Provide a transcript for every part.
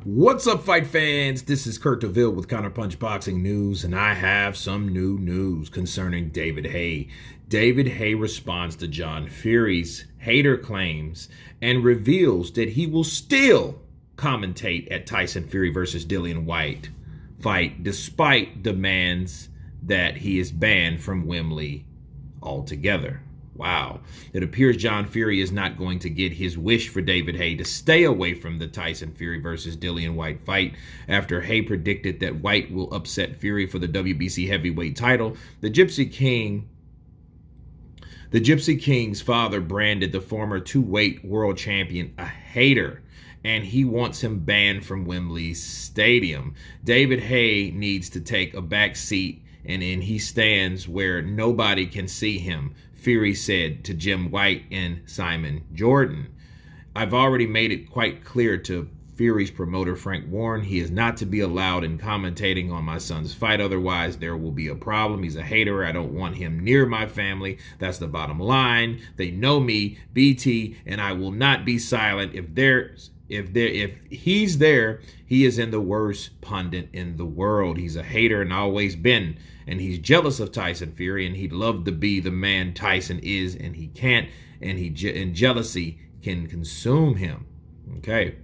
What's up, fight fans? This is Kurt DeVille with Counterpunch Boxing News, and I have some new news concerning David Haye. David Haye responds to John Fury's hater claims and reveals that he will still commentate at Tyson Fury versus Dillian Whyte fight despite demands that he is banned from Wembley altogether. Wow. It appears John Fury is not going to get his wish for David Haye to stay away from the Tyson Fury versus Dillian Whyte fight after Haye predicted that Whyte will upset Fury for the WBC heavyweight title. The Gypsy King's father branded the former two-weight world champion a hater, and he wants him banned from Wembley Stadium. David Haye needs to take a back seat, and he stands where nobody can see him, Fury said to Jim White and Simon Jordan. I've already made it quite clear to Fury's promoter Frank Warren he is not to be allowed in commentating on my son's fight, otherwise there will be a problem. He's a hater. I don't want him near my family. That's the bottom line. They know me, BT, and I will not be silent. If he's there, he is in the worst pundit in the world. He's a hater and always been, and he's jealous of Tyson Fury, and he'd love to be the man Tyson is, and he can't, and jealousy can consume him. Okay,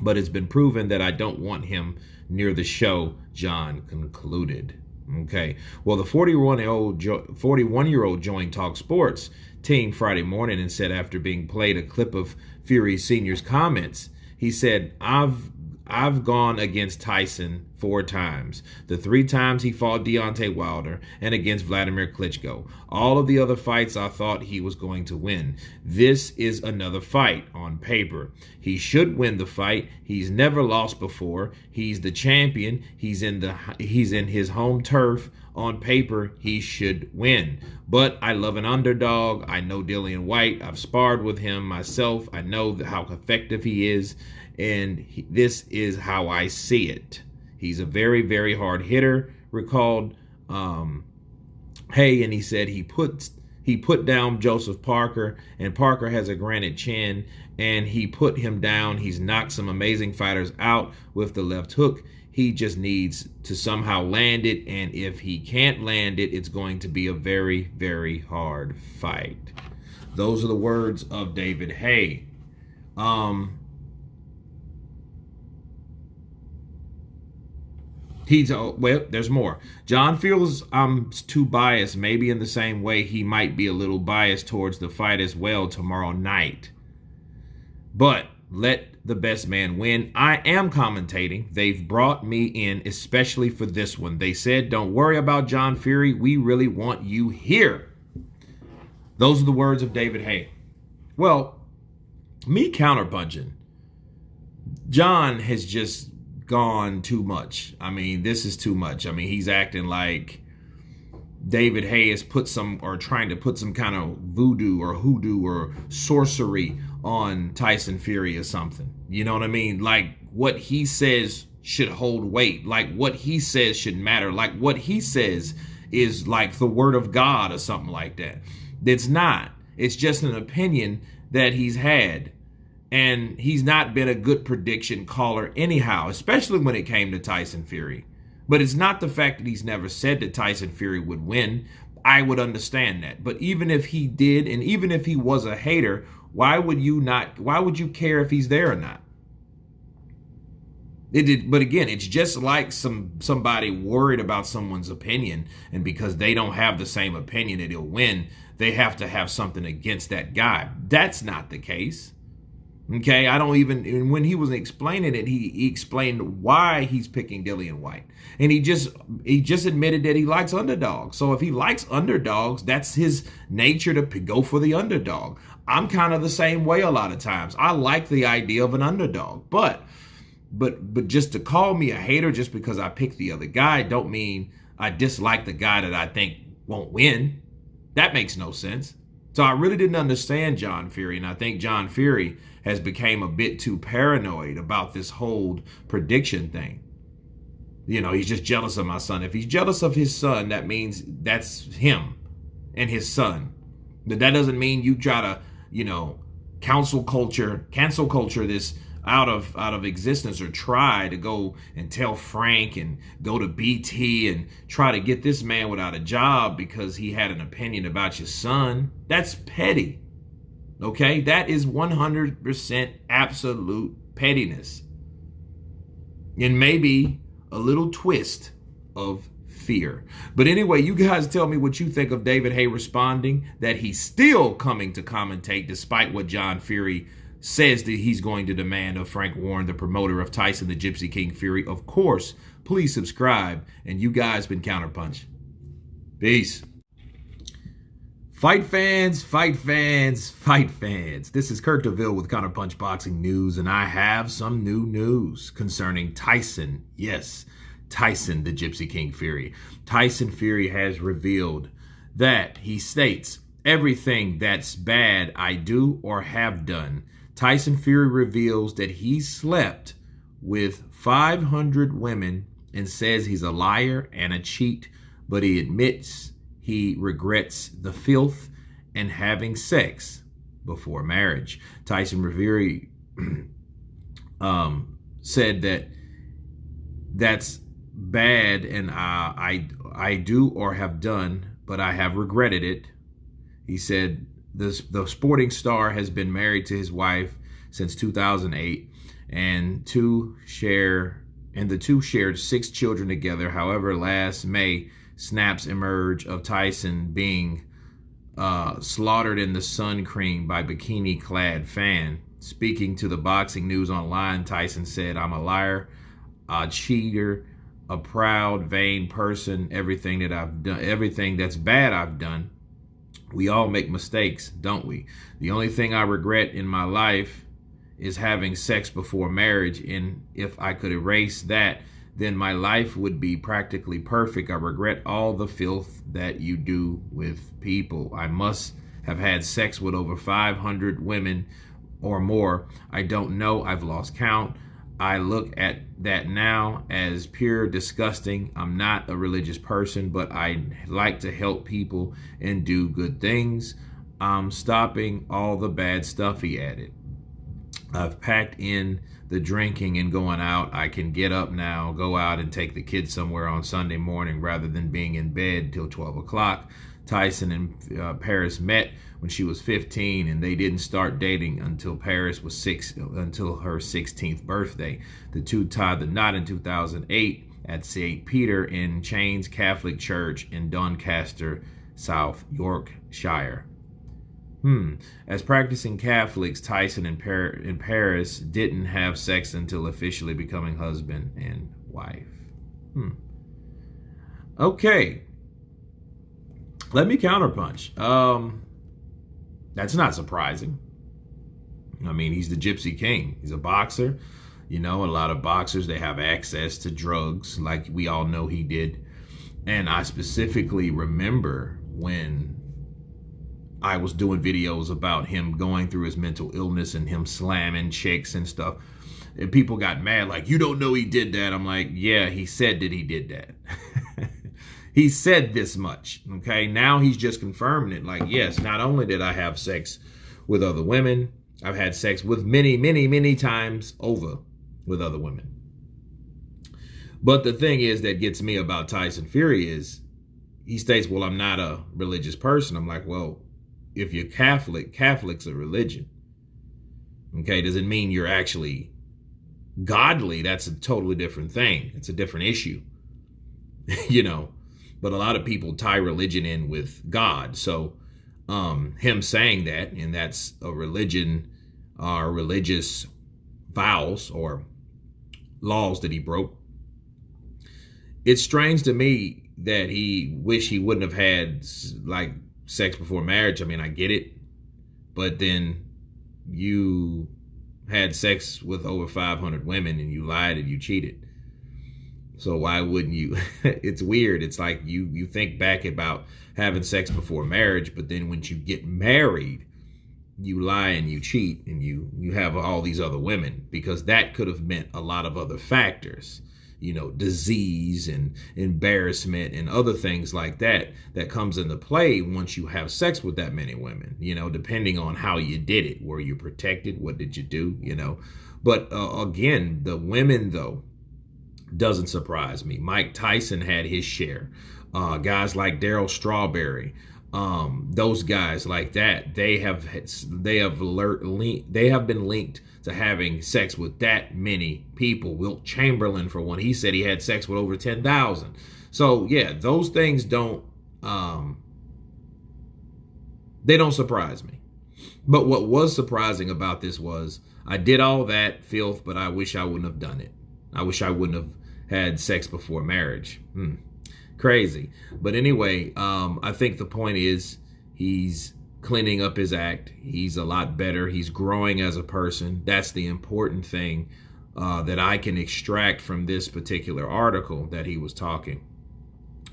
but it's been proven that I don't want him near the show, John concluded. Okay, well, the 41-year-old joined Talk Sports team Friday morning and said after being played a clip of Fury Sr.'s comments, he said, I've gone against Tyson 4 times. The 3 times he fought Deontay Wilder and against Vladimir Klitschko. All of the other fights I thought he was going to win. This is another fight on paper. He should win the fight. He's never lost before. He's the champion. He's in his home turf. On paper, he should win. But I love an underdog. I know Dillian Whyte. I've sparred with him myself. I know how effective he is. And this is how I see it. He's a very, very hard hitter, recalled Haye, and he said he put down Joseph Parker, and Parker has a granite chin, and he put him down. He's knocked some amazing fighters out with the left hook. He just needs to somehow land it, and if he can't land it, it's going to be a very, very hard fight. Those are the words of David Haye. Well, there's more. John feels I'm too biased, maybe in the same way he might be a little biased towards the fight as well tomorrow night. But let the best man win. I am commentating. They've brought me in especially for this one. They said, don't worry about John Fury. We really want you here. Those are the words of David Haye. Well, me counterpunching. John has just gone too much. I mean, this is too much. I mean, he's acting like David Haye has trying to put some kind of voodoo or hoodoo or sorcery on Tyson Fury or something. You know what I mean? Like what he says should hold weight. Like what he says should matter. Like what he says is like the word of God or something like that. It's not. It's just an opinion that he's had. And he's not been a good prediction caller anyhow, especially when it came to Tyson Fury. But it's not the fact that he's never said that Tyson Fury would win. I would understand that. But even if he did, and even if he was a hater, why would you care if he's there or not? But again, it's just like somebody worried about someone's opinion, and because they don't have the same opinion that he'll win, they have to have something against that guy. That's not the case. Okay, and when he was explaining it, he explained why he's picking Dillian Whyte. And he just admitted that he likes underdogs. So if he likes underdogs, that's his nature to go for the underdog. I'm kind of the same way a lot of times. I like the idea of an underdog. But just to call me a hater just because I picked the other guy don't mean I dislike the guy that I think won't win. That makes no sense. So I really didn't understand John Fury, and I think John Fury has become a bit too paranoid about this whole prediction thing. You know, he's just jealous of my son. If he's jealous of his son, that means that's him and his son. But that doesn't mean you try to, cancel culture this out of existence, or try to go and tell Frank and go to BT and try to get this man without a job because he had an opinion about your son. That's petty. Okay? That is 100% absolute pettiness. And maybe a little twist of fear. But anyway, you guys tell me what you think of David Haye responding that he's still coming to commentate despite what John Fury says that he's going to demand of Frank Warren, the promoter of Tyson the Gypsy King Fury. Of course, please subscribe. And you guys been Counterpunch. Peace. Fight fans, fight fans, fight fans. This is Kirk DeVille with Counterpunch Boxing News, and I have some new news concerning Tyson. Yes, Tyson the Gypsy King Fury. Tyson Fury has revealed that he states, everything that's bad I do or have done. Tyson Fury reveals that he slept with 500 women and says he's a liar and a cheat, but he admits he regrets the filth and having sex before marriage. Tyson Fury said that that's bad and I do or have done, but I have regretted it. He said the sporting star has been married to his wife since 2008, and the two shared 6 children together. However, last May, snaps emerge of Tyson being slaughtered in the sun cream by bikini-clad fan. Speaking to the Boxing News Online, Tyson said, "I'm a liar, a cheater, a proud, vain person. Everything that I've done, everything that's bad I've done. We all make mistakes, don't we? The only thing I regret in my life is having sex before marriage, and if I could erase that, then my life would be practically perfect. I regret all the filth that you do with people. I must have had sex with over 500 women or more. I don't know. I've lost count. I look at that now as pure disgusting. I'm not a religious person, but I like to help people and do good things. I'm stopping all the bad stuff," he added. "I've packed in the drinking and going out. I can get up now, go out and take the kids somewhere on Sunday morning rather than being in bed till 12 o'clock. Tyson and Paris met when she was 15, and they didn't start dating until until her 16th birthday. The two tied the knot in 2008 at St. Peter in Chains Catholic Church in Doncaster, South Yorkshire. As practicing Catholics, Tyson and Paris didn't have sex until officially becoming husband and wife." Okay. Let me counterpunch. That's not surprising. I mean, he's the Gypsy King. He's a boxer. You know, a lot of boxers, they have access to drugs, like we all know he did. And I specifically remember when I was doing videos about him going through his mental illness and him slamming chicks and stuff. And people got mad, like, "You don't know he did that." I'm like, yeah, he said that he did that. He said this much, okay? Now he's just confirming it. Like, yes, not only did I have sex with other women, I've had sex with many, many, many times over with other women. But the thing is that gets me about Tyson Fury is he states, well, I'm not a religious person. I'm like, well, if you're Catholic, Catholic's a religion. Okay, does it mean you're actually godly? That's a totally different thing. It's a different issue, you know. But a lot of people tie religion in with God. So him saying that, and that's a religion, religious vows or laws that he broke. It's strange to me that he wish he wouldn't have had like sex before marriage. I mean, I get it. But then you had sex with over 500 women and you lied and you cheated. So why wouldn't you? It's weird. It's like you think back about having sex before marriage, but then when you get married, you lie and you cheat and you have all these other women, because that could have meant a lot of other factors, you know, disease and embarrassment and other things like that comes into play once you have sex with that many women, you know, depending on how you did it. Were you protected? What did you do? You know, But again, the women, though, doesn't surprise me. Mike Tyson had his share. Guys like Daryl Strawberry, those guys like that, they have been linked to having sex with that many people. Wilt Chamberlain, for one, he said he had sex with over 10,000. So yeah, those things they don't surprise me. But what was surprising about this was I did all that filth, but I wish I wouldn't have done it. I wish I wouldn't have had sex before marriage. Crazy. But anyway, I think the point is he's cleaning up his act. He's a lot better. He's growing as a person. That's the important thing that I can extract from this particular article that he was talking.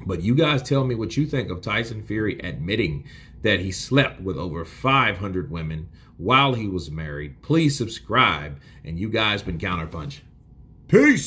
But you guys tell me what you think of Tyson Fury admitting that he slept with over 500 women while he was married. Please subscribe. And you guys been Counterpunch. Peace.